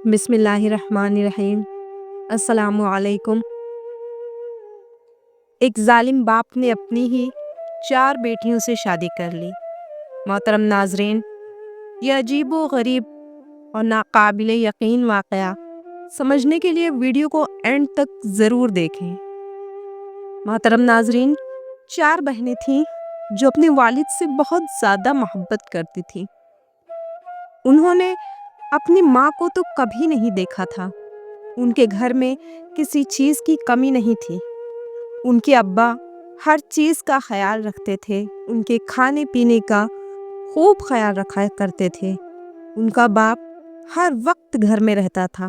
بسم اللہ الرحمن الرحیم۔ السلام علیکم۔ ایک ظالم باپ نے اپنی ہی 4 بیٹیوں سے شادی کر لی۔ محترم ناظرین، یہ عجیب و غریب اور ناقابل یقین واقعہ سمجھنے کے لیے ویڈیو کو اینڈ تک ضرور دیکھیں۔ محترم ناظرین، 4 بہنیں تھیں جو اپنے والد سے بہت زیادہ محبت کرتی تھیں۔ انہوں نے اپنی ماں کو تو کبھی نہیں دیکھا تھا۔ ان کے گھر میں کسی چیز کی کمی نہیں تھی۔ ان کے ابا ہر چیز کا خیال رکھتے تھے۔ ان کے کھانے پینے کا خوب خیال رکھا کرتے تھے۔ ان کا باپ ہر وقت گھر میں رہتا تھا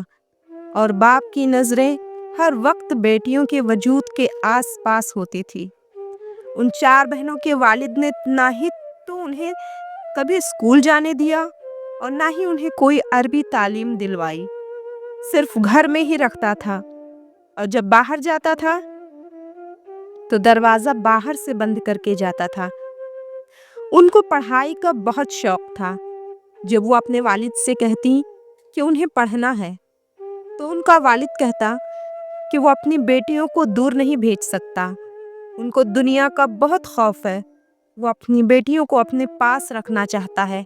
اور باپ کی نظریں ہر وقت بیٹیوں کے وجود کے آس پاس ہوتی تھی۔ ان 4 بہنوں کے والد نے نہ ہی تو انہیں کبھی اسکول جانے دیا اور نہ ہی انہیں کوئی عربی تعلیم دلوائی۔ صرف گھر میں ہی رکھتا تھا اور جب باہر جاتا تھا تو دروازہ باہر سے بند کر کے جاتا تھا۔ ان کو پڑھائی کا بہت شوق تھا۔ جب وہ اپنے والد سے کہتی کہ انہیں پڑھنا ہے تو ان کا والد کہتا کہ وہ اپنی بیٹیوں کو دور نہیں بھیج سکتا۔ ان کو دنیا کا بہت خوف ہے۔ وہ اپنی بیٹیوں کو اپنے پاس رکھنا چاہتا ہے۔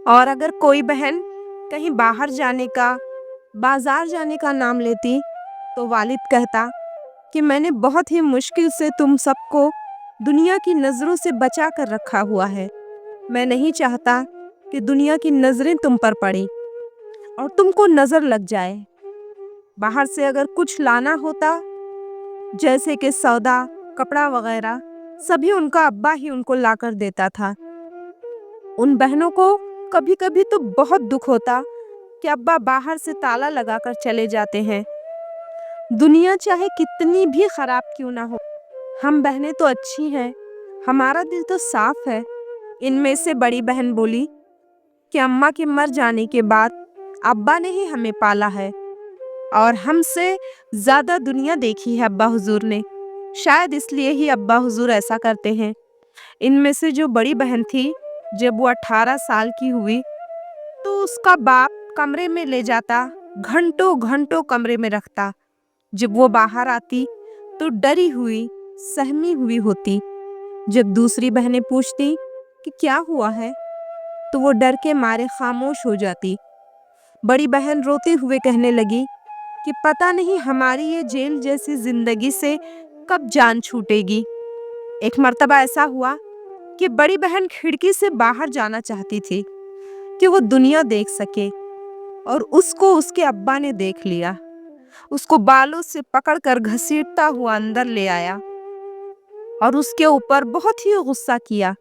اور اگر کوئی بہن کہیں باہر جانے کا، بازار جانے کا نام لیتی تو والد کہتا کہ میں نے بہت ہی مشکل سے تم سب کو دنیا کی نظروں سے بچا کر رکھا ہوا ہے۔ میں نہیں چاہتا کہ دنیا کی نظریں تم پر پڑیں اور تم کو نظر لگ جائے۔ باہر سے اگر کچھ لانا ہوتا جیسے کہ سودا، کپڑا وغیرہ، سبھی ان کا ابا ہی ان کو لا کر دیتا تھا۔ ان بہنوں کو کبھی کبھی تو بہت دکھ ہوتا کہ ابا باہر سے تالا لگا کر چلے جاتے ہیں۔ دنیا چاہے کتنی بھی خراب کیوں نہ ہو، ہم بہنیں تو اچھی ہیں، ہمارا دل تو صاف ہے۔ ان میں سے بڑی بہن بولی کہ اماں کے مر جانے کے بعد ابا نے ہی ہمیں پالا ہے اور ہم سے زیادہ دنیا دیکھی ہے ابا حضور نے، شاید اس لیے ہی ابا حضور ایسا کرتے ہیں۔ ان میں سے جو بڑی بہن تھی، جب وہ 18 سال کی ہوئی تو اس کا باپ کمرے میں لے جاتا، گھنٹوں گھنٹوں کمرے میں رکھتا۔ جب وہ باہر آتی تو ڈری ہوئی، سہمی ہوئی ہوتی۔ جب دوسری بہنیں پوچھتی کہ کیا ہوا ہے تو وہ ڈر کے مارے خاموش ہو جاتی۔ بڑی بہن روتے ہوئے کہنے لگی کہ پتہ نہیں ہماری یہ جیل جیسی زندگی سے کب جان چھوٹے گی۔ ایک مرتبہ ایسا ہوا کہ بڑی بہن کھڑکی سے باہر جانا چاہتی تھی کہ وہ دنیا دیکھ سکے، اور اس کو اس کے ابا نے دیکھ لیا۔ اس کو بالوں سے پکڑ کر گھسیٹتا ہوا اندر لے آیا اور اس کے اوپر بہت ہی غصہ کیا۔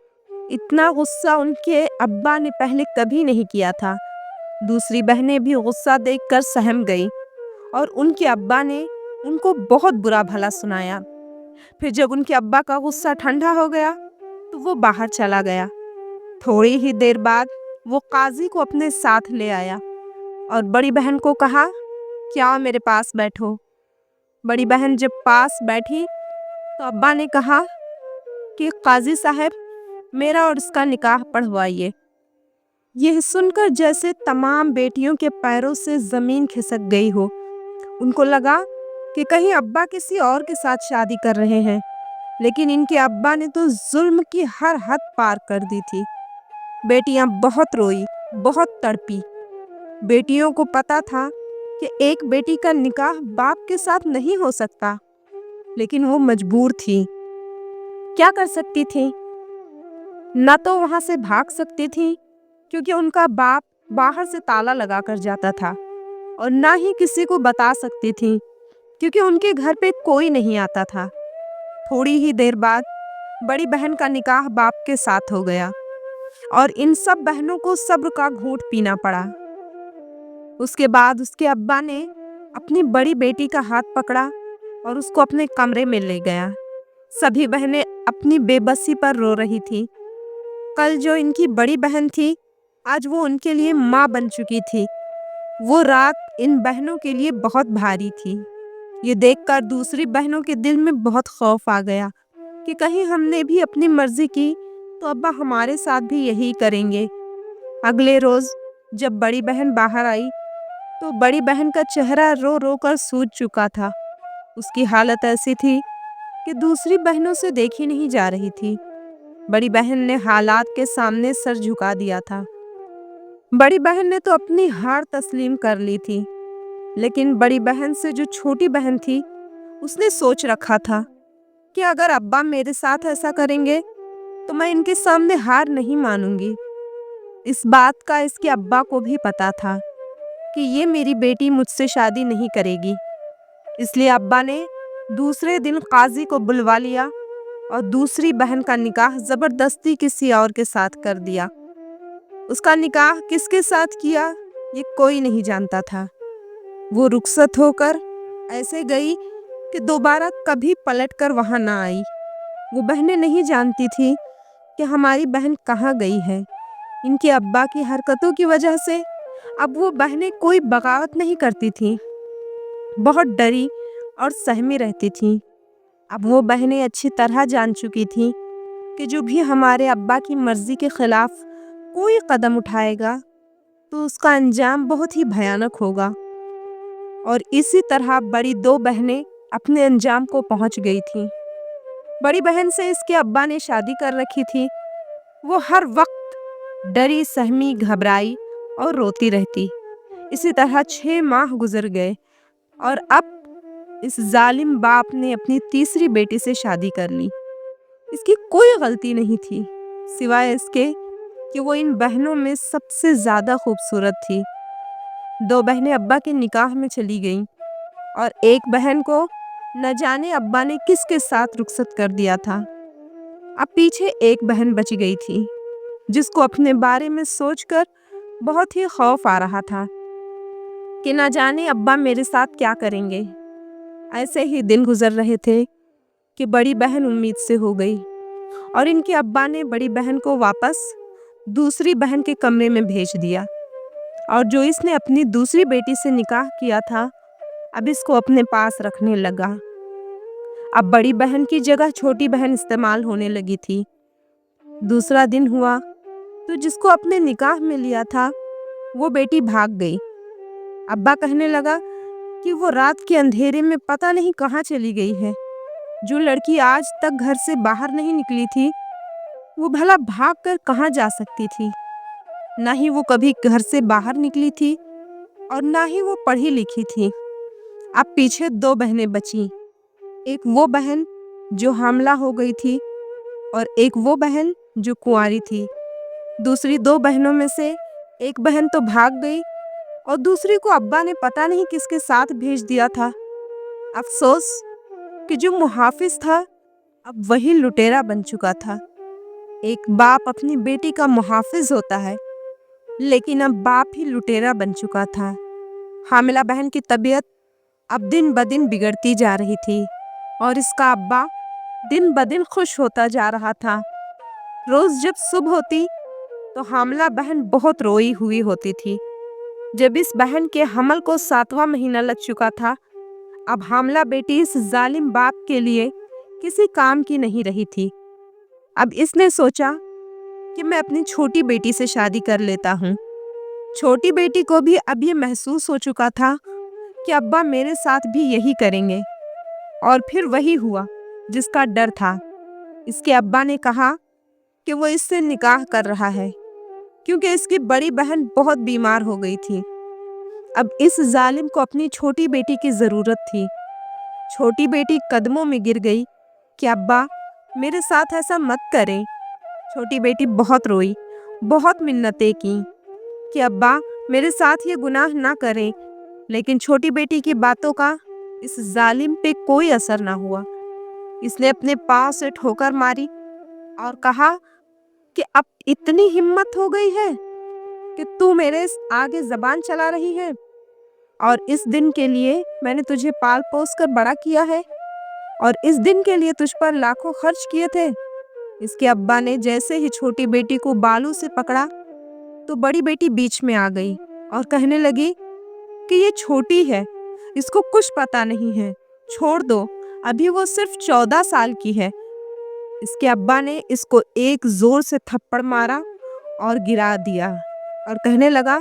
اتنا غصہ ان کے ابا نے پہلے کبھی نہیں کیا تھا۔ دوسری بہنیں بھی غصہ دیکھ کر سہم گئی اور ان کے ابا نے ان کو بہت برا بھلا سنایا۔ پھر جب ان کے ابا کا غصہ ٹھنڈا ہو گیا تو وہ باہر چلا گیا۔ تھوڑی ہی دیر بعد وہ قاضی کو اپنے ساتھ لے آیا اور بڑی بہن کو کہا کہ آؤ میرے پاس بیٹھو۔ بڑی بہن جب پاس بیٹھی تو ابا نے کہا کہ قاضی صاحب، میرا اور اس کا نکاح پڑھوائیے۔ یہ سن کر جیسے تمام بیٹیوں کے پیروں سے زمین کھسک گئی ہو۔ ان کو لگا کہ کہیں ابا کسی اور کے ساتھ شادی کر رہے ہیں، لیکن ان کے ابا نے تو ظلم کی ہر حد پار کر دی تھی۔ بیٹیاں بہت روئی، بہت تڑپی۔ بیٹیوں کو پتا تھا کہ ایک بیٹی کا نکاح باپ کے ساتھ نہیں ہو سکتا، لیکن وہ مجبور تھی۔ کیا کر سکتی تھی؟ نہ تو وہاں سے بھاگ سکتی تھی کیونکہ ان کا باپ باہر سے تالا لگا کر جاتا تھا، اور نہ ہی کسی کو بتا سکتی تھی کیونکہ ان کے گھر پہ کوئی نہیں آتا تھا۔ تھوڑی ہی دیر بعد بڑی بہن کا نکاح باپ کے ساتھ ہو گیا اور ان سب بہنوں کو صبر کا گھونٹ پینا پڑا۔ اس کے بعد اس کے ابا نے اپنی بڑی بیٹی کا ہاتھ پکڑا اور اس کو اپنے کمرے میں لے گیا۔ سبھی بہنیں اپنی بے بسی پر رو رہی تھی۔ کل جو ان کی بڑی بہن تھی، آج وہ ان کے لیے ماں بن چکی تھی۔ وہ رات ان بہنوں کے لیے بہت بھاری تھی۔ یہ دیکھ کر دوسری بہنوں کے دل میں بہت خوف آ گیا کہ کہیں ہم نے بھی اپنی مرضی کی تو ابا ہمارے ساتھ بھی یہی کریں گے۔ اگلے روز جب بڑی بہن باہر آئی تو بڑی بہن کا چہرہ رو رو کر سوج چکا تھا۔ اس کی حالت ایسی تھی کہ دوسری بہنوں سے دیکھی نہیں جا رہی تھی۔ بڑی بہن نے حالات کے سامنے سر جھکا دیا تھا۔ بڑی بہن نے تو اپنی ہار تسلیم کر لی تھی، لیکن بڑی بہن سے جو چھوٹی بہن تھی اس نے سوچ رکھا تھا کہ اگر ابا میرے ساتھ ایسا کریں گے تو میں ان کے سامنے ہار نہیں مانوں گی۔ اس بات کا اس کے ابا کو بھی پتا تھا کہ یہ میری بیٹی مجھ سے شادی نہیں کرے گی، اس لیے ابا نے دوسرے دن قاضی کو بلوا لیا اور دوسری بہن کا نکاح زبردستی کسی اور کے ساتھ کر دیا۔ اس کا نکاح کس کے ساتھ کیا یہ کوئی نہیں جانتا تھا۔ وہ رخصت ہو کر ایسے گئی کہ دوبارہ کبھی پلٹ کر وہاں نہ آئی۔ وہ بہنیں نہیں جانتی تھی کہ ہماری بہن کہاں گئی ہے۔ ان کے ابا کی حرکتوں کی وجہ سے اب وہ بہنیں کوئی بغاوت نہیں کرتی تھیں، بہت ڈری اور سہمی رہتی تھیں۔ اب وہ بہنیں اچھی طرح جان چکی تھیں کہ جو بھی ہمارے ابا کی مرضی کے خلاف کوئی قدم اٹھائے گا تو اس کا انجام بہت ہی بھیانک ہوگا، اور اسی طرح بڑی دو بہنیں اپنے انجام کو پہنچ گئی تھیں۔ بڑی بہن سے اس کے ابا نے شادی کر رکھی تھی۔ وہ ہر وقت ڈری، سہمی، گھبرائی اور روتی رہتی۔ اسی طرح 6 ماہ گزر گئے اور اب اس ظالم باپ نے اپنی تیسری بیٹی سے شادی کر لی۔ اس کی کوئی غلطی نہیں تھی سوائے اس کے کہ وہ ان بہنوں میں سب سے زیادہ خوبصورت تھی۔ 2 بہنیں ابا کے نکاح میں چلی گئیں اور ایک بہن کو نہ جانے ابا نے کس کے ساتھ رخصت کر دیا تھا۔ اب پیچھے ایک بہن بچ گئی تھی جس کو اپنے بارے میں سوچ کر بہت ہی خوف آ رہا تھا کہ نہ جانے ابا میرے ساتھ کیا کریں گے۔ ایسے ہی دن گزر رہے تھے کہ بڑی بہن امید سے ہو گئی اور ان کے ابا نے بڑی بہن کو واپس دوسری بہن کے کمرے میں بھیج دیا، اور جو اس نے اپنی دوسری بیٹی سے نکاح کیا تھا اب اس کو اپنے پاس رکھنے لگا۔ اب بڑی بہن کی جگہ چھوٹی بہن استعمال ہونے لگی تھی۔ دوسرا دن ہوا تو جس کو اپنے نکاح میں لیا تھا وہ بیٹی بھاگ گئی۔ ابا کہنے لگا کہ وہ رات کے اندھیرے میں پتہ نہیں کہاں چلی گئی ہے۔ جو لڑکی آج تک گھر سے باہر نہیں نکلی تھی وہ بھلا بھاگ کر کہاں جا سکتی تھی؟ نہ ہی وہ کبھی گھر سے باہر نکلی تھی اور نہ ہی وہ پڑھی لکھی تھی۔ اب پیچھے 2 بہنیں بچیں، ایک وہ بہن جو حاملہ ہو گئی تھی اور ایک وہ بہن جو کنواری تھی۔ دوسری 2 بہنوں میں سے ایک بہن تو بھاگ گئی اور دوسری کو ابا نے پتہ نہیں کس کے ساتھ بھیج دیا تھا۔ افسوس کہ جو محافظ تھا اب وہی لٹیرا بن چکا تھا۔ ایک باپ اپنی بیٹی کا محافظ ہوتا ہے، لیکن اب باپ ہی لٹیرا بن چکا تھا۔ حاملہ بہن کی طبیعت اب دن بدن بگڑتی جا رہی تھی اور اس کا ابا دن بدن خوش ہوتا جا رہا تھا۔ روز جب صبح ہوتی تو حاملہ بہن بہت روئی ہوئی ہوتی تھی۔ جب اس بہن کے حمل کو 7واں مہینہ لگ چکا تھا، اب حاملہ بیٹی اس ظالم باپ کے لیے کسی کام کی نہیں رہی تھی۔ اب اس نے سوچا کہ میں اپنی چھوٹی بیٹی سے شادی کر لیتا ہوں۔ چھوٹی بیٹی کو بھی اب یہ محسوس ہو چکا تھا کہ ابا میرے ساتھ بھی یہی کریں گے، اور پھر وہی ہوا جس کا ڈر تھا۔ اس کے ابا نے کہا کہ وہ اس سے نکاح کر رہا ہے کیونکہ اس کی بڑی بہن بہت بیمار ہو گئی تھی۔ اب اس ظالم کو اپنی چھوٹی بیٹی کی ضرورت تھی۔ چھوٹی بیٹی قدموں میں گر گئی کہ ابا میرے ساتھ ایسا مت کریں۔ چھوٹی بیٹی بہت روئی، بہت منتیں کیں کہ ابا میرے ساتھ یہ گناہ نہ کریں، لیکن چھوٹی بیٹی کی باتوں کا اس ظالم پہ کوئی اثر نہ ہوا۔ اس نے اپنے پاؤں سے ٹھوکر ماری اور کہا کہ اب اتنی ہمت ہو گئی ہے کہ تو میرے آگے زبان چلا رہی ہے، اور اس دن کے لیے میں نے تجھے پال پوس کر بڑا کیا ہے، اور اس دن کے لیے تجھ پر لاکھوں خرچ کیے تھے۔ اس کے ابا نے جیسے ہی چھوٹی بیٹی کو بالوں سے پکڑا تو بڑی بیٹی بیچ میں آ گئی اور کہنے لگی کہ یہ چھوٹی ہے، اس کو کچھ پتا نہیں ہے، چھوڑ دو، ابھی وہ صرف 14 سال کی ہے۔ اس کے ابا نے اس کو ایک زور سے تھپڑ مارا اور گرا دیا اور کہنے لگا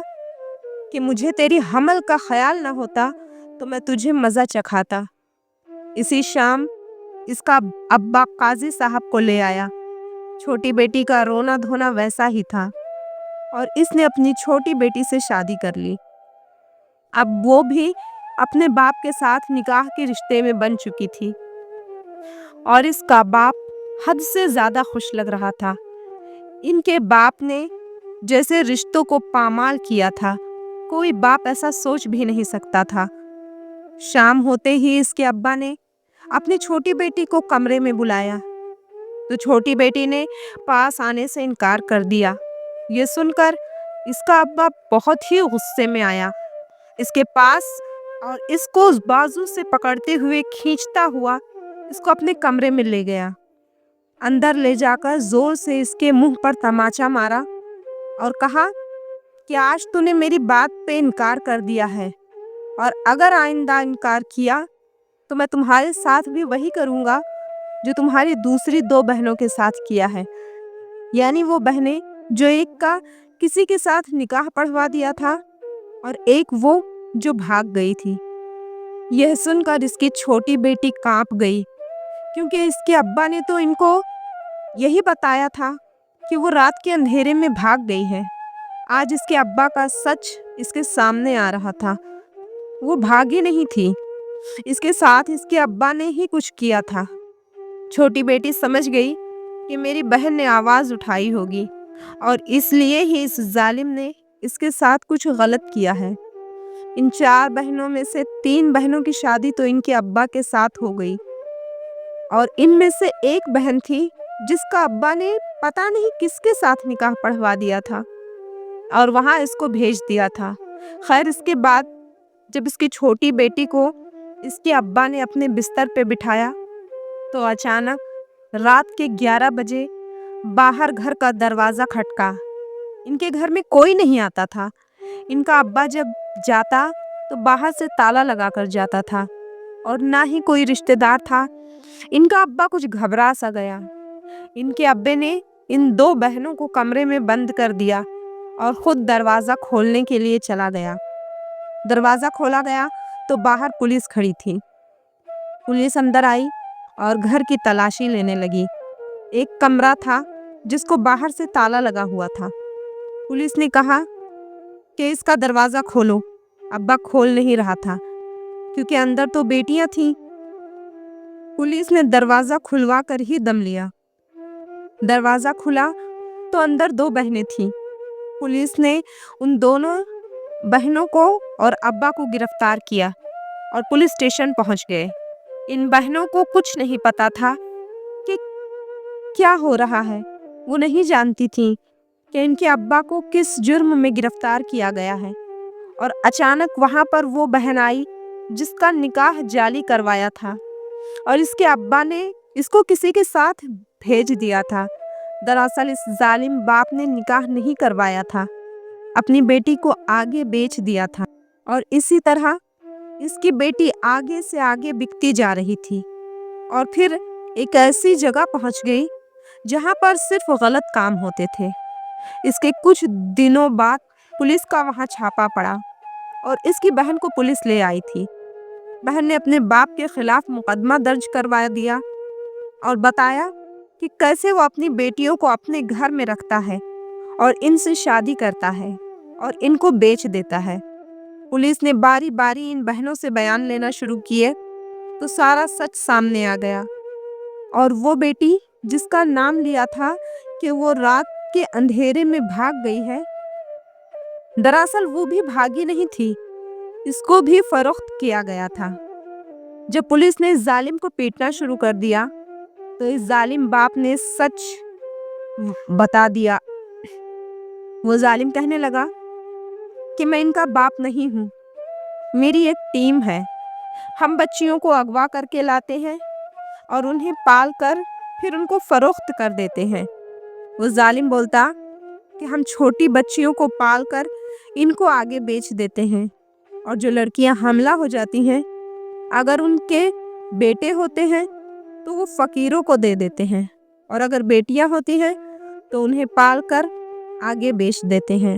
کہ مجھے تیری حمل کا خیال نہ ہوتا تو میں تجھے مزہ چکھاتا۔ اسی شام اس کا ابا قاضی صاحب کو لے آیا۔ چھوٹی بیٹی کا رونا دھونا ویسا ہی تھا اور اس نے اپنی چھوٹی بیٹی سے شادی کر لی۔ اب وہ بھی اپنے باپ کے ساتھ نکاح کے رشتے میں بن چکی تھی اور اس کا باپ حد سے زیادہ خوش لگ رہا تھا۔ ان کے باپ نے جیسے رشتوں کو پامال کیا تھا، کوئی باپ ایسا سوچ بھی نہیں سکتا تھا۔ شام ہوتے ہی اس کے ابا نے اپنی چھوٹی بیٹی کو کمرے میں بلایا تو چھوٹی بیٹی نے پاس آنے سے انکار کر دیا۔ یہ سن کر اس کا ابا بہت ہی غصے میں آیا، اس کے پاس اور اس کو بازو سے پکڑتے ہوئے کھینچتا ہوا اس کو اپنے کمرے میں لے گیا۔ اندر لے جا کر زور سے اس کے منہ پر تماچا مارا اور کہا کہ آج تو نے میری بات پہ انکار کر دیا ہے اور اگر آئندہ انکار کیا تو میں تمہارے ساتھ بھی وہی کروں گا جو تمہاری دوسری 2 بہنوں کے ساتھ کیا ہے، یعنی وہ بہنیں جو ایک کا کسی کے ساتھ نکاح پڑھوا دیا تھا اور ایک وہ جو بھاگ گئی تھی۔ یہ سن کر اس کی چھوٹی بیٹی کانپ گئی، کیونکہ اس کے ابا نے تو ان کو یہی بتایا تھا کہ وہ رات کے اندھیرے میں بھاگ گئی ہے۔ آج اس کے ابا کا سچ اس کے سامنے آ رہا تھا، وہ بھاگی نہیں تھی، اس کے ساتھ اس کے ابا نے ہی کچھ کیا تھا۔ چھوٹی بیٹی سمجھ گئی کہ میری بہن نے آواز اٹھائی ہوگی اور اس لیے ہی اس ظالم نے اس کے ساتھ کچھ غلط کیا ہے۔ ان 4 بہنوں میں سے 3 بہنوں کی شادی تو ان کے ابا کے ساتھ ہو گئی اور ان میں سے ایک بہن تھی جس کا ابا نے پتہ نہیں کس کے ساتھ نکاح پڑھوا دیا تھا اور وہاں اس کو بھیج دیا تھا۔ خیر اس کے بعد جب اس کی چھوٹی بیٹی کو اس کے ابا نے اپنے بستر پہ بٹھایا تو اچانک رات کے 11 بجے باہر گھر کا دروازہ کھٹکا۔ ان کے گھر میں کوئی نہیں آتا تھا۔ ان کا ابا جب جاتا تو باہر سے تالا لگا کر جاتا تھا اور نہ ہی کوئی رشتہ دار تھا۔ ان کا ابا کچھ گھبرا سا گیا۔ ان کے ابے نے ان 2 بہنوں کو کمرے میں بند کر دیا اور خود دروازہ کھولنے کے لیے چلا گیا۔ دروازہ کھولا گیا تو باہر پولیس کھڑی تھی۔ پولیس اندر آئی اور گھر کی تلاشی لینے لگی۔ ایک کمرہ تھا جس کو باہر سے تالا لگا ہوا تھا۔ پولیس نے کہا کہ اس کا دروازہ کھولو۔ ابا کھول نہیں رہا تھا کیونکہ اندر تو بیٹیاں تھیں۔ پولیس نے دروازہ کھلوا کر ہی دم لیا۔ دروازہ کھلا تو اندر 2 بہنیں تھیں۔ پولیس نے ان دونوں بہنوں کو اور ابا کو گرفتار کیا اور پولیس اسٹیشن پہنچ گئے۔ ان بہنوں کو کچھ نہیں پتا تھا کہ کیا ہو رہا ہے۔ وہ نہیں جانتی تھیں کہ ان کے ابا کو کس جرم میں گرفتار کیا گیا ہے اور اچانک وہاں پر وہ بہن آئی جس کا نکاح جعلی کروایا تھا اور اس کے ابا نے اس کو کسی کے ساتھ بھیج دیا تھا۔ دراصل اس ظالم باپ نے نکاح نہیں کروایا تھا، اپنی بیٹی کو آگے بیچ دیا تھا اور اسی طرح اس کی بیٹی آگے سے آگے بکتی جا رہی تھی اور پھر ایک ایسی جگہ پہنچ گئی جہاں پر صرف غلط کام ہوتے تھے۔ اس کے کچھ دنوں بعد پولیس کا وہاں چھاپا پڑا اور اس کی بہن کو پولیس لے آئی تھی۔ بہن نے اپنے باپ کے خلاف مقدمہ درج کروا دیا اور بتایا کہ کیسے وہ اپنی بیٹیوں کو اپنے گھر میں رکھتا ہے اور ان سے شادی کرتا ہے اور ان کو بیچ دیتا ہے۔ پولیس نے باری باری ان بہنوں سے بیان لینا شروع کیے تو سارا سچ سامنے آ گیا اور وہ بیٹی جس کا نام لیا تھا کہ وہ رات کے اندھیرے میں بھاگ گئی ہے، دراصل وہ بھی بھاگی نہیں تھی، اس کو بھی فروخت کیا گیا تھا۔ جب پولیس نے اس ظالم کو پیٹنا شروع کر دیا تو اس ظالم باپ نے سچ بتا دیا۔ وہ ظالم کہنے لگا کہ میں ان کا باپ نہیں ہوں، میری ایک ٹیم ہے، ہم بچیوں کو اغوا کر کے لاتے ہیں اور انہیں پال کر پھر ان کو فروخت کر دیتے ہیں۔ وہ ظالم بولتا کہ ہم چھوٹی بچیوں کو پال کر ان کو آگے بیچ دیتے ہیں اور جو لڑکیاں حاملہ ہو جاتی ہیں اگر ان کے بیٹے ہوتے ہیں تو وہ فقیروں کو دے دیتے ہیں اور اگر بیٹیاں ہوتی ہیں تو انہیں پال کر آگے بیچ دیتے ہیں۔